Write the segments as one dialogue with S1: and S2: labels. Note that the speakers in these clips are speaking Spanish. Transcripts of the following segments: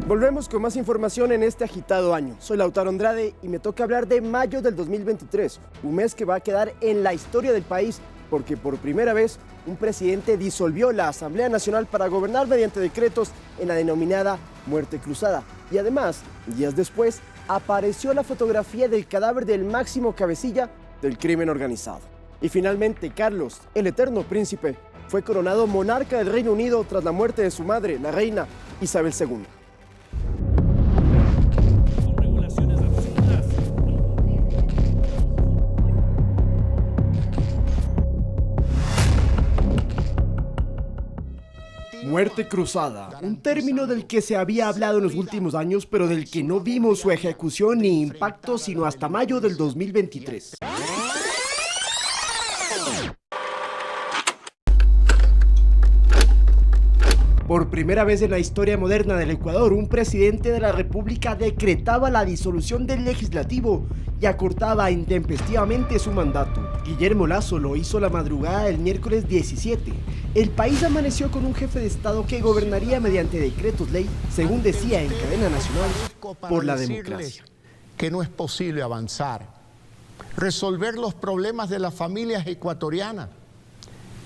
S1: Volvemos con más información en este agitado año. Soy Lautaro Andrade y me toca hablar de mayo del 2023, un mes que va a quedar en la historia del país porque por primera vez un presidente disolvió la Asamblea Nacional para gobernar mediante decretos en la denominada muerte cruzada. Y además, días después, apareció la fotografía del cadáver del máximo cabecilla del crimen organizado. Y finalmente, Carlos, el eterno príncipe, fue coronado monarca del Reino Unido tras la muerte de su madre, la reina Isabel II. Muerte cruzada, un término del que se había hablado en los últimos años, pero del que no vimos su ejecución ni impacto sino hasta mayo del 2023. Por primera vez en la historia moderna del Ecuador, un presidente de la República decretaba la disolución del legislativo y acortaba intempestivamente su mandato. Guillermo Lasso lo hizo la madrugada del miércoles 17. El país amaneció con un jefe de Estado que gobernaría mediante decretos ley, según decía en cadena nacional, por la democracia.
S2: Que no es posible avanzar, resolver los problemas de las familias ecuatorianas,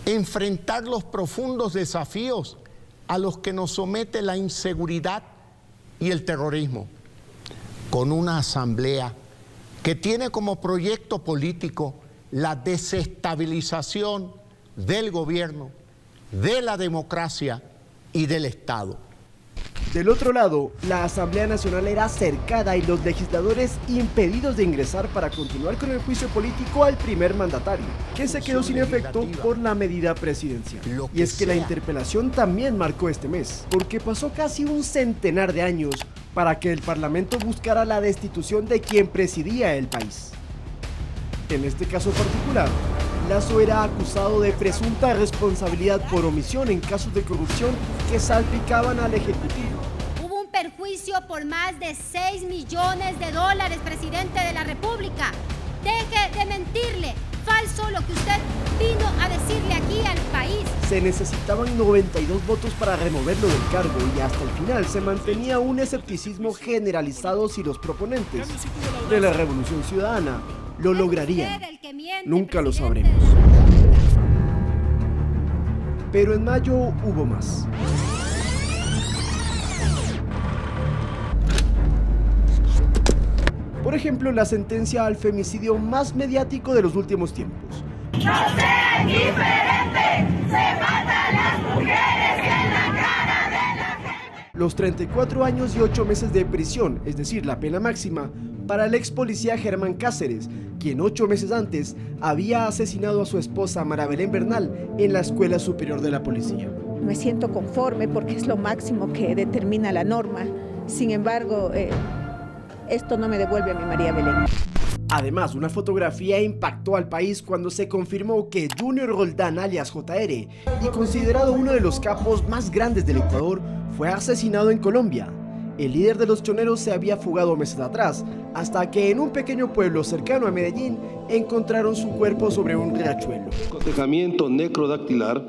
S2: enfrentar los profundos desafíos a los que nos somete la inseguridad y el terrorismo, con una asamblea que tiene como proyecto político la desestabilización del gobierno, de la democracia y del Estado.
S1: Del otro lado, la Asamblea Nacional era cercada y los legisladores impedidos de ingresar para continuar con el juicio político al primer mandatario, que se quedó sin efecto por la medida presidencial. Y es que la interpelación también marcó este mes, porque pasó casi un centenar de años para que el Parlamento buscara la destitución de quien presidía el país. En este caso particular, Lasso era acusado de presunta responsabilidad por omisión en casos de corrupción que salpicaban al Ejecutivo.
S3: Hubo un perjuicio por más de 6 millones de dólares, presidente de la República. Deje de mentirle. Falso lo que usted vino a decirle aquí al país.
S1: Se necesitaban 92 votos para removerlo del cargo y hasta el final se mantenía un escepticismo generalizado si los proponentes de la Revolución Ciudadana lo lograrían. Nunca lo sabremos. Pero en mayo hubo más. Por ejemplo, la sentencia al femicidio más mediático de los últimos tiempos.
S4: ¡No sea indiferente! ¡Se mata a las mujeres en la cara de la gente!
S1: Los 34 años y 8 meses de prisión, es decir, la pena máxima, para el ex policía Germán Cáceres, quien 8 meses antes había asesinado a su esposa Mara Belén Bernal en la Escuela Superior de la Policía.
S5: Me siento conforme porque es lo máximo que determina la norma. Sin embargo, esto no me devuelve a mi María Belén.
S1: Además, una fotografía impactó al país cuando se confirmó que Junior Roldán, alias JR, y considerado uno de los capos más grandes del Ecuador, fue asesinado en Colombia. El líder de los choneros se había fugado meses atrás, hasta que en un pequeño pueblo cercano a Medellín encontraron su cuerpo sobre un riachuelo.
S6: Cotejamiento necrodactilar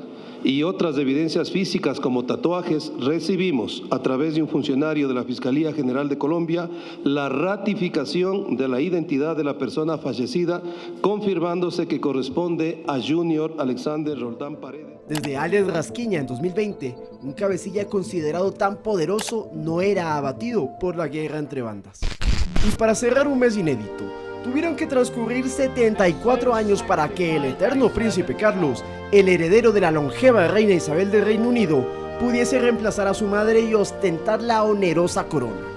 S6: y otras evidencias físicas como tatuajes, recibimos a través de un funcionario de la Fiscalía General de Colombia la ratificación de la identidad de la persona fallecida, confirmándose que corresponde a Junior Alexander Roldán Paredes.
S1: Desde alias Rasquiña en 2020, un cabecilla considerado tan poderoso no era abatido por la guerra entre bandas. Y para cerrar un mes inédito, tuvieron que transcurrir 74 años para que el eterno príncipe Carlos, el heredero de la longeva reina Isabel del Reino Unido, pudiese reemplazar a su madre y ostentar la onerosa corona.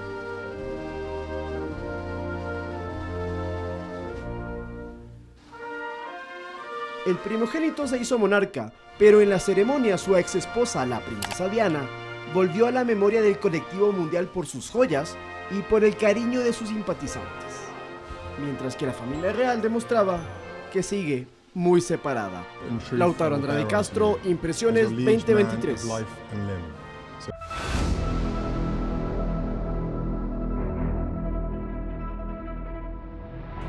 S1: El primogénito se hizo monarca, pero en la ceremonia su ex esposa, la princesa Diana, volvió a la memoria del colectivo mundial por sus joyas y por el cariño de sus simpatizantes. Mientras que la familia real demostraba que sigue muy separada. Lautaro Andrade Castro, Impresiones 2023.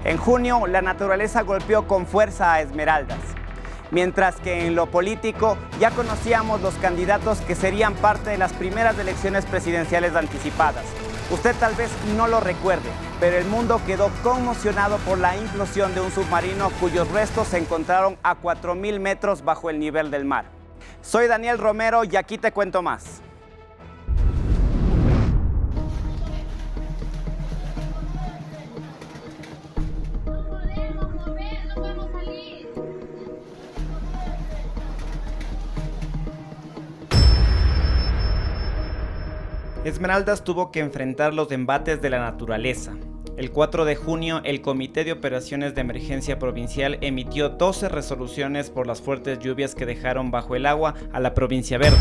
S7: En junio, la naturaleza golpeó con fuerza a Esmeraldas. Mientras que en lo político ya conocíamos los candidatos que serían parte de las primeras elecciones presidenciales anticipadas. Usted tal vez no lo recuerde, pero el mundo quedó conmocionado por la implosión de un submarino cuyos restos se encontraron a 4.000 metros bajo el nivel del mar. Soy Daniel Romero y aquí te cuento más. Esmeraldas tuvo que enfrentar los embates de la naturaleza. El 4 de junio, el Comité de Operaciones de Emergencia Provincial emitió 12 resoluciones por las fuertes lluvias que dejaron bajo el agua a la provincia verde.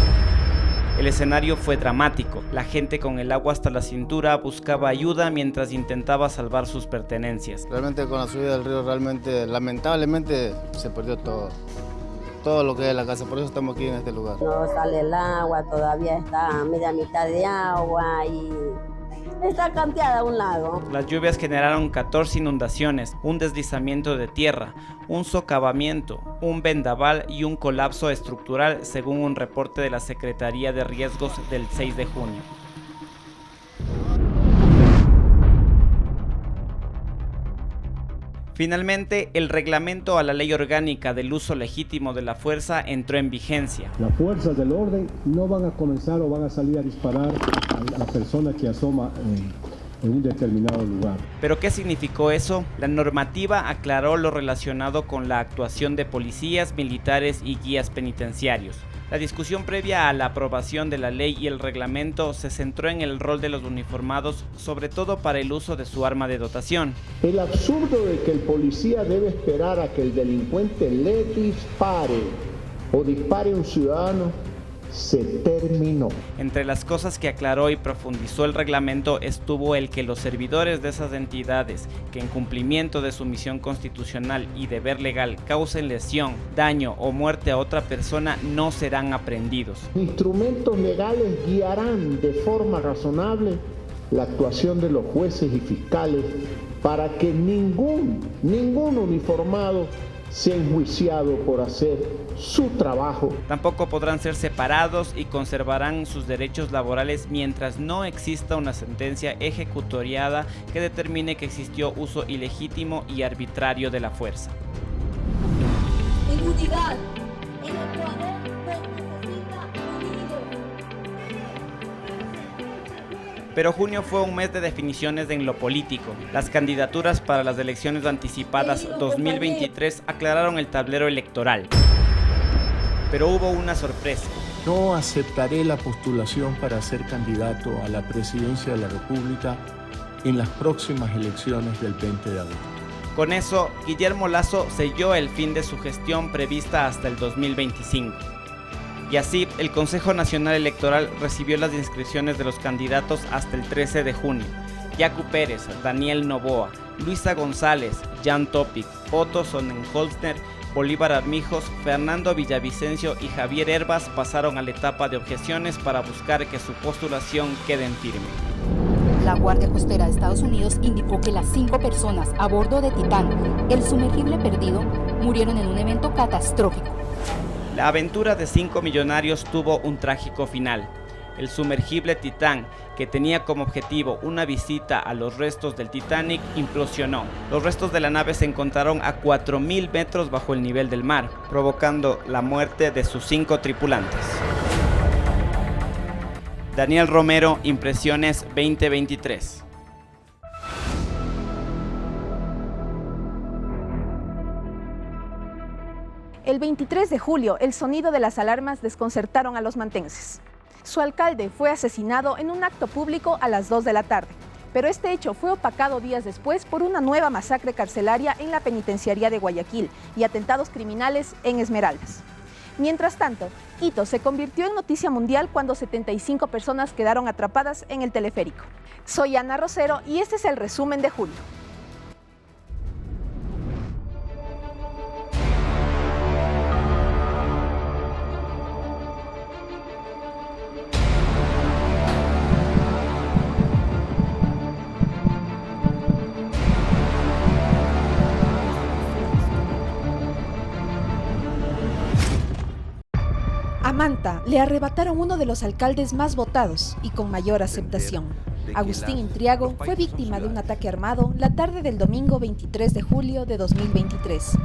S7: El escenario fue dramático. La gente con el agua hasta la cintura buscaba ayuda mientras intentaba salvar sus pertenencias.
S8: Realmente con la subida del río, lamentablemente, se perdió todo lo que es la casa, por eso estamos aquí en este lugar.
S9: No sale el agua, todavía está a media mitad de agua y está canteada a un lago.
S7: Las lluvias generaron 14 inundaciones, un deslizamiento de tierra, un socavamiento, un vendaval y un colapso estructural, según un reporte de la Secretaría de Riesgos del 6 de junio. Finalmente, el reglamento a la ley orgánica del uso legítimo de la fuerza entró en vigencia.
S10: Las fuerzas del orden no van a comenzar o van a salir a disparar a la persona que asoma en un determinado lugar.
S7: ¿Pero qué significó eso? La normativa aclaró lo relacionado con la actuación de policías, militares y guías penitenciarios. La discusión previa a la aprobación de la ley y el reglamento se centró en el rol de los uniformados, sobre todo para el uso de su arma de dotación.
S2: El absurdo de que el policía debe esperar a que el delincuente le dispare o dispare a un ciudadano se terminó.
S7: Entre las cosas que aclaró y profundizó el reglamento estuvo el que los servidores de esas entidades que en cumplimiento de su misión constitucional y deber legal causen lesión, daño o muerte a otra persona no serán aprehendidos.
S2: Instrumentos legales guiarán de forma razonable la actuación de los jueces y fiscales para que ningún uniformado sea enjuiciado por hacer su trabajo.
S7: Tampoco podrán ser separados y conservarán sus derechos laborales mientras no exista una sentencia ejecutoriada que determine que existió uso ilegítimo y arbitrario de la fuerza.
S4: En unidad, en Ecuador necesita unidos.
S7: Pero junio fue un mes de definiciones en lo político. Las candidaturas para las elecciones anticipadas 2023 aclararon el tablero electoral. Pero hubo una sorpresa.
S2: No aceptaré la postulación para ser candidato a la presidencia de la República en las próximas elecciones del 20 de agosto.
S7: Con eso, Guillermo Lasso selló el fin de su gestión prevista hasta el 2025. Y así, el Consejo Nacional Electoral recibió las inscripciones de los candidatos hasta el 13 de junio. Yacu Pérez, Daniel Noboa, Luisa González, Jan Topic, Otto Sonnenholzner, Bolívar Armijos, Fernando Villavicencio y Javier Herbas pasaron a la etapa de objeciones para buscar que su postulación quede en firme.
S11: La Guardia Costera de Estados Unidos indicó que las 5 personas a bordo de Titán, el sumergible perdido, murieron en un evento catastrófico.
S7: La aventura de 5 millonarios tuvo un trágico final. El sumergible Titán, que tenía como objetivo una visita a los restos del Titanic, implosionó. Los restos de la nave se encontraron a 4.000 metros bajo el nivel del mar, provocando la muerte de sus 5 tripulantes. Daniel Romero, Impresiones 2023.
S5: El 23 de julio, el sonido de las alarmas desconcertaron a los mantenses. Su alcalde fue asesinado en un acto público a las 2 de la tarde, pero este hecho fue opacado días después por una nueva masacre carcelaria en la penitenciaría de Guayaquil y atentados criminales en Esmeraldas. Mientras tanto, Quito se convirtió en noticia mundial cuando 75 personas quedaron atrapadas en el teleférico. Soy Ana Rosero y este es el resumen de julio. A Manta le arrebataron uno de los alcaldes más votados y con mayor aceptación. Agustín Intriago fue víctima de un ataque armado la tarde del domingo 23 de julio de 2023.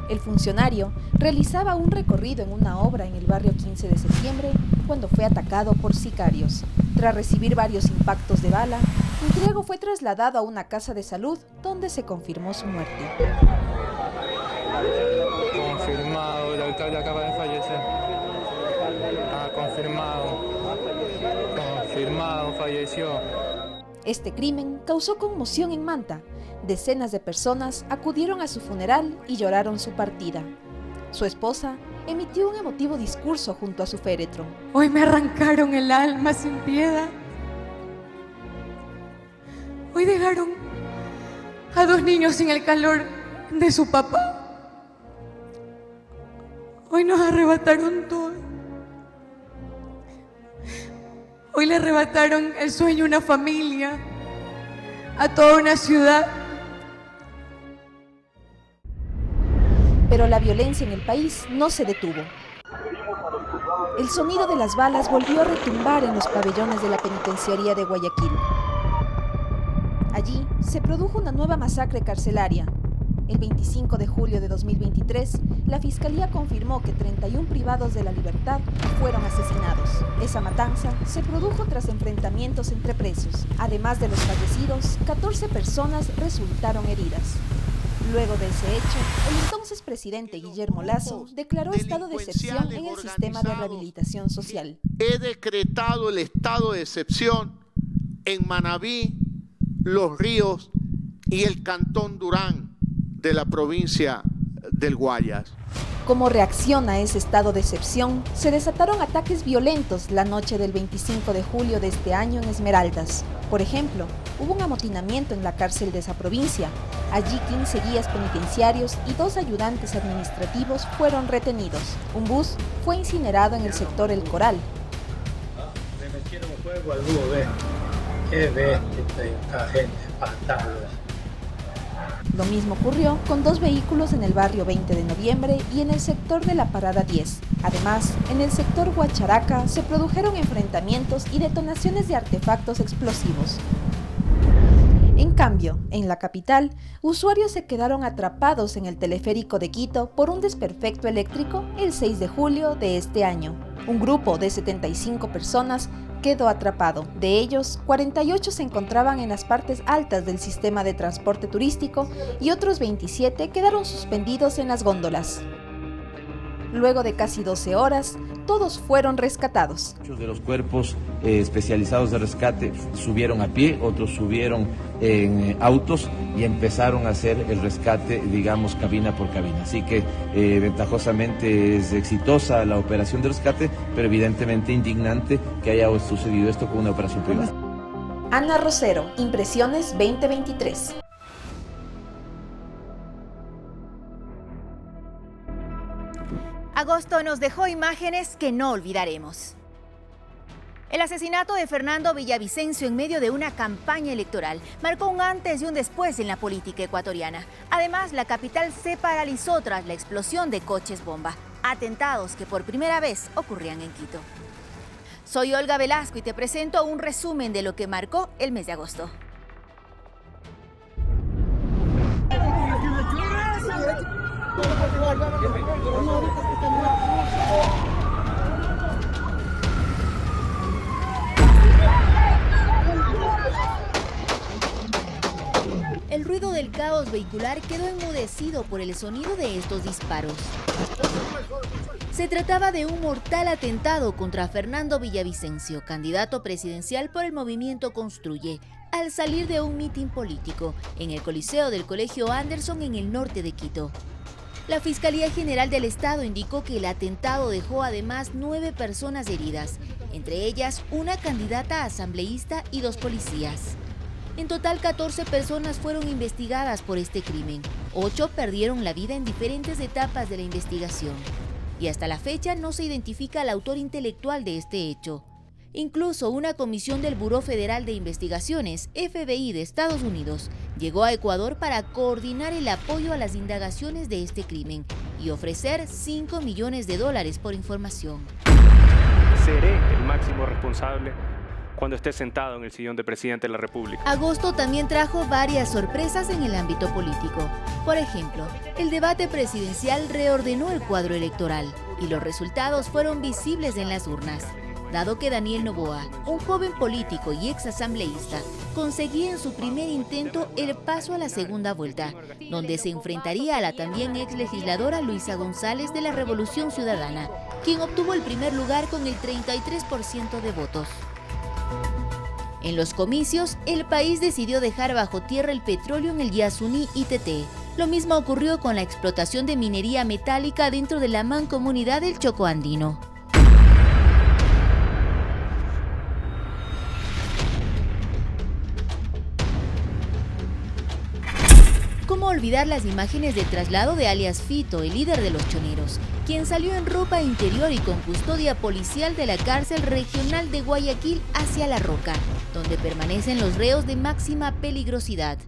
S5: El funcionario realizaba un recorrido en una obra en el barrio 15 de septiembre cuando fue atacado por sicarios. Tras recibir varios impactos de bala, Intriago fue trasladado a una casa de salud donde se confirmó su muerte.
S12: Confirmado, el alcalde acaba de fallecer. Confirmado, falleció.
S5: Este crimen causó conmoción en Manta. Decenas de personas acudieron a su funeral y lloraron su partida. Su esposa emitió un emotivo discurso junto a su féretro.
S13: Hoy me arrancaron el alma sin piedad. Hoy dejaron a 2 niños sin el calor de su papá. Hoy nos arrebataron todo. Hoy le arrebataron el sueño a una familia, a toda una ciudad.
S5: Pero la violencia en el país no se detuvo. El sonido de las balas volvió a retumbar en los pabellones de la penitenciaría de Guayaquil. Allí se produjo una nueva masacre carcelaria. El 25 de julio de 2023, la Fiscalía confirmó que 31 privados de la libertad fueron asesinados. Esa matanza se produjo tras enfrentamientos entre presos. Además de los fallecidos, 14 personas resultaron heridas. Luego de ese hecho, el entonces presidente Guillermo Lasso declaró estado de excepción en el sistema de rehabilitación social.
S2: He decretado el estado de excepción en Manabí, Los Ríos y el Cantón Durán de la provincia del Guayas.
S5: Como reacción a ese estado de excepción, se desataron ataques violentos la noche del 25 de julio de este año en Esmeraldas. Por ejemplo, hubo un amotinamiento en la cárcel de esa provincia. Allí 15 guías penitenciarios y 2 ayudantes administrativos fueron retenidos. Un bus fue incinerado en el sector El Coral.
S14: Me metieron fuego al búho, ve. Qué bestia esta gente, espantados.
S5: Lo mismo ocurrió con 2 vehículos en el barrio 20 de noviembre y en el sector de la Parada 10. Además, en el sector Huacharaca se produjeron enfrentamientos y detonaciones de artefactos explosivos. En cambio, en la capital, usuarios se quedaron atrapados en el teleférico de Quito por un desperfecto eléctrico el 6 de julio de este año. Un grupo de 75 personas quedó atrapado. De ellos, 48 se encontraban en las partes altas del sistema de transporte turístico y otros 27 quedaron suspendidos en las góndolas. Luego de casi 12 horas, todos fueron rescatados.
S15: Muchos de los cuerpos especializados de rescate subieron a pie, otros subieron en autos y empezaron a hacer el rescate, digamos, cabina por cabina. Así que ventajosamente es exitosa la operación de rescate, pero evidentemente indignante que haya sucedido esto con una operación privada.
S5: Ana Rosero, Impresiones 2023.
S16: Agosto nos dejó imágenes que no olvidaremos. El asesinato de Fernando Villavicencio en medio de una campaña electoral marcó un antes y un después en la política ecuatoriana. Además, la capital se paralizó tras la explosión de coches bomba, atentados que por primera vez ocurrían en Quito. Soy Olga Velasco y te presento un resumen de lo que marcó el mes de agosto. El ruido del caos vehicular quedó enmudecido por el sonido de estos disparos. Se trataba de un mortal atentado contra Fernando Villavicencio, candidato presidencial por el movimiento Construye, al salir de un mitin político en el Coliseo del Colegio Anderson en el norte de Quito. La Fiscalía General del Estado indicó que el atentado dejó además 9 personas heridas, entre ellas una candidata asambleísta y 2 policías. En total, 14 personas fueron investigadas por este crimen. 8 perdieron la vida en diferentes etapas de la investigación. Y hasta la fecha no se identifica al autor intelectual de este hecho. Incluso una comisión del Buró Federal de Investigaciones, FBI de Estados Unidos, llegó a Ecuador para coordinar el apoyo a las indagaciones de este crimen y ofrecer $5 millones por información.
S12: seré el máximo responsable cuando esté sentado en el sillón de presidente de la República.
S16: Agosto también trajo varias sorpresas en el ámbito político. Por ejemplo, el debate presidencial reordenó el cuadro electoral y los resultados fueron visibles en las urnas, dado que Daniel Noboa, un joven político y exasambleísta, conseguía en su primer intento el paso a la segunda vuelta, donde se enfrentaría a la también ex legisladora Luisa González de la Revolución Ciudadana, quien obtuvo el primer lugar con el 33% de votos. En los comicios, el país decidió dejar bajo tierra el petróleo en el Yasuní ITT. Lo mismo ocurrió con la explotación de minería metálica dentro de la mancomunidad del Choco Andino. ¿Cómo olvidar las imágenes del traslado de alias Fito, el líder de los choneros, quien salió en ropa interior y con custodia policial de la cárcel regional de Guayaquil hacia La Roca, donde permanecen los reos de máxima peligrosidad?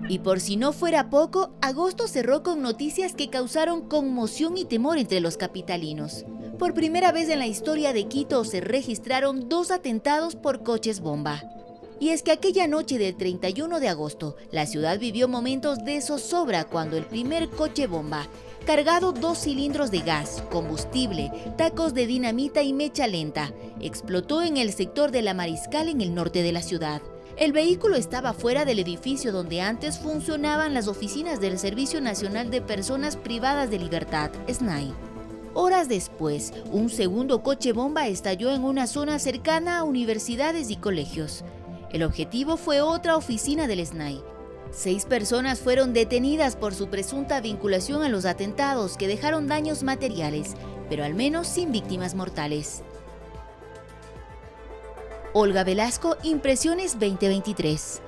S16: Y por si no fuera poco, agosto cerró con noticias que causaron conmoción y temor entre los capitalinos. Por primera vez en la historia de Quito se registraron 2 atentados por coches bomba. Y es que aquella noche del 31 de agosto, la ciudad vivió momentos de zozobra cuando el primer coche bomba, cargado 2 cilindros de gas, combustible, tacos de dinamita y mecha lenta, explotó en el sector de La Mariscal en el norte de la ciudad. El vehículo estaba fuera del edificio donde antes funcionaban las oficinas del Servicio Nacional de Personas Privadas de Libertad, SNAI. Horas después, un segundo coche bomba estalló en una zona cercana a universidades y colegios. El objetivo fue otra oficina del SNAI. 6 personas fueron detenidas por su presunta vinculación a los atentados que dejaron daños materiales, pero al menos sin víctimas mortales. Olga Velasco, Impresiones 2023.